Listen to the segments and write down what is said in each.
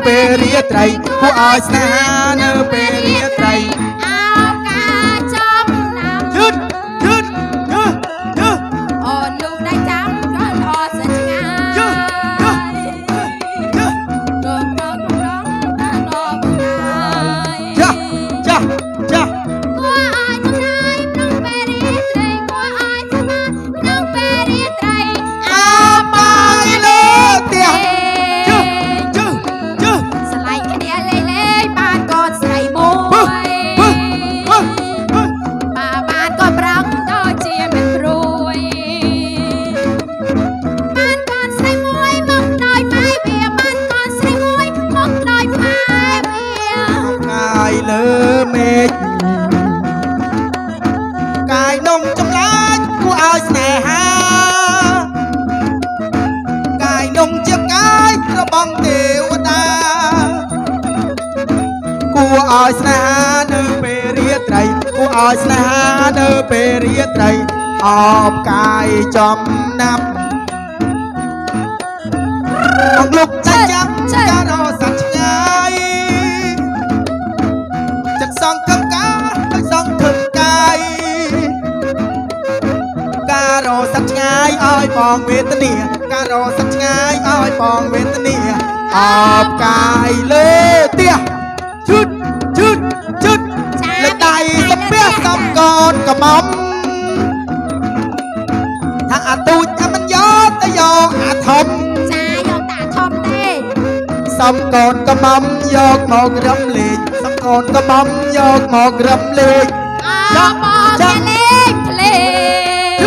ពេលរាត្រីគួរឲ្យស្នេហានៅពេលរាត្រីអោការចំណាំយឺតយឺតយឺតយឺតអូនលោកដៃចាំក៏អត់ស្ងាយយឺតយឺតយឺតរងរងរងតាឡងហើយចាចាចា គួរឲ្យចំណាយក្នុងពេលរាត្រីគួរឲ្យស្មាក្នុងពេលរាត្រីអើបាយលើផ្ទះជឺជឺជឺ ស្លាយគ្នាលេងលេងបានកូនស្រីមួយ បានកូនប្រងដូចជាមិនព្រួយបានកូនស្រីមួយមកដោយម៉ែវាបានកូនស្រីមួយមកដោយម៉ែវា កាយលើមេឃកាយនំចម្លាញ់គួរឲ្យស្នេហាកាយនំជាកាយរបស់ទេវតាគួរឲ្យស្នេហានៅពេលរាត្រីគួរឲ្យស្នេហានៅពេលរាត្រីអបកាយចំណាប់អងលុកចាច់ចាំការរស័ព្ទឆ្ងាយចិត្តសងកំការដូចសងធឹងកាយការរស័ព្ទឆ្ងាយឲ្យបងវេទនាការរស័ព្ទឆ្ងាយឲ្យបងវេទនាអបកាយលើផ្ទះជូតជូតជូតលើដៃសំពះសំកូនកំមុំថាអាទូចអាមិនយកទៅយកអាធំ ចាយកតាធំទេ សំកូនកំមុំយកមករំលេងសំកូនកំមុំយកមករំលេង អោបងជាលេងភ្លេង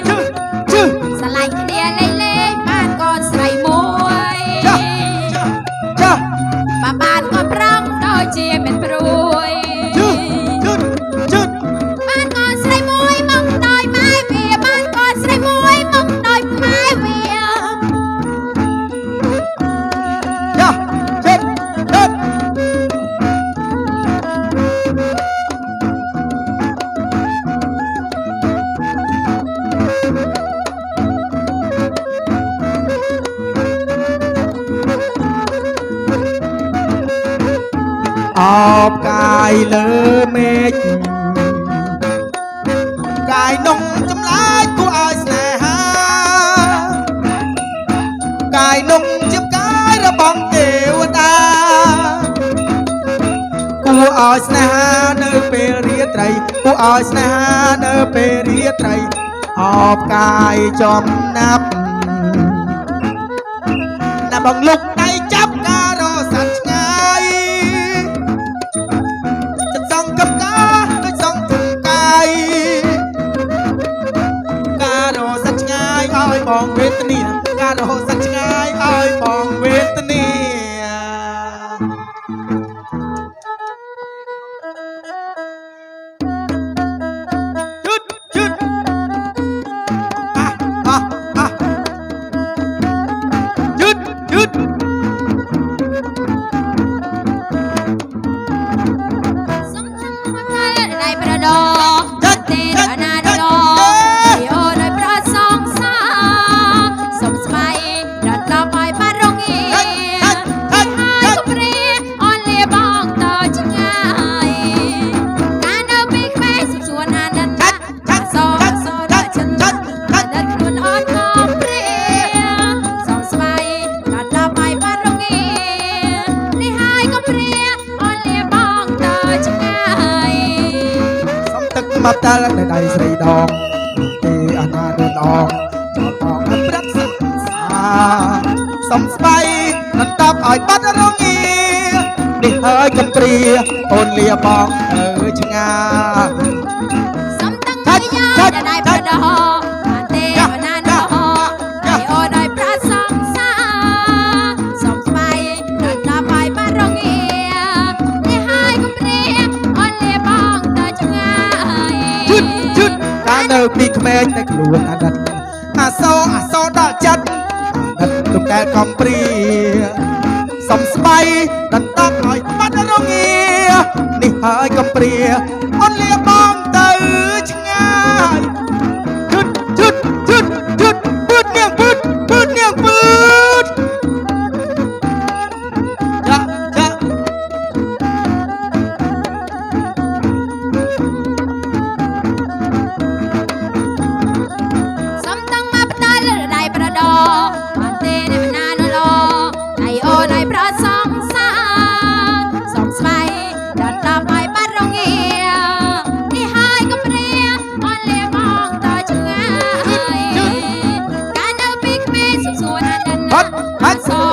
ជឺជឺ ស្លាយគ្នាលេងលេងបានកូនស្រីមួយ ចាចា បានកូនប្រងដូចជាមិនព្រួយ ជឺជឺជឺ បានកូនស្រីមួយមកដោយម៉ែវាបានកូនស្រីមួយមកដោយម៉ែវា យ៉ាជឺជឺអបកាយលើមេឃកាយនំចម្លាយគួរឲ្យស្នេហាកាយនំជាកាយរបស់ទេវតាគួរឲ្យស្នេហានៅពេលរាត្រីគួរឲ្យស្នេហានៅពេលរាត្រីអបកាយចំណាប់ណាបងលុកដៃចាប់ការរស័ព្ទឆ្ងាយចិត្តសងកំការដូចសងធំកាយការរស័ព្ទឆ្ងាយឲ្យបងវេទនាការរស័ព្ទឆ្ងាយឲ្យបងវេទនាជុតជុតជុតជុត សុំចាំមកតែដៃប្រដោទេរណាដដោយោដោយប្រសងសាសុំស្បៃរត់ដល់បាយបាត់រងីហើយក៏ព្រាអនលាបងតឆ្ងាយកាលនៅពីក្មេងសុំសួនអាណិតសសដល់ចិនដល់ខ្លួនអនក៏ព្រាសុំស្បៃរត់ដល់បាយបាត់រងីនេះហើយក៏ព្រាអនលាបងតឆ្ងាយ សំទឹកមកតើនៅដៃស្រីដងទេអាណាដដងចោលបងអត់ប្រាក់សិក្សាសំស្បៃមិនតបឲ្យបាត់រងានេះហើយកំព្រាអូនលាបងទៅឆ្ងាយ សំតឹងទៅយកដៃប្រដោបានទេបណ្ណាណោហើយអូនដោយប្រាសងសាសុំស្បៃដល់ដល់បាយបាត់រងានេះហើយកំព្រាអនលាបងទៅឆ្ងាយ ជឹតជឹតកាលនៅពីក្មេងតែខ្លួនអាណិតអាសដល់ចិត្តអាណិតលោកតែកំព្រាសំស្បៃដណ្ដប់ឲ្យបាត់រងានេះហើយកំព្រាអូនលាបងទៅឆ្ងាយ ជឹតជឹតជឹតជឹតពឺតនាងពឺតពឺតនាងពឺតយ៉ា ដបានទេនៅណានឡដៃអូនឲ្យប្រសងសាសុំស្វ័យដល់ដល់ឲ្យបាត់រងានេះហើយក៏ព្រាអនលាមកតឆ្ងាយកាលនៅពីក្មេងសុំសួរអាណិន ហត់ហត់ សូ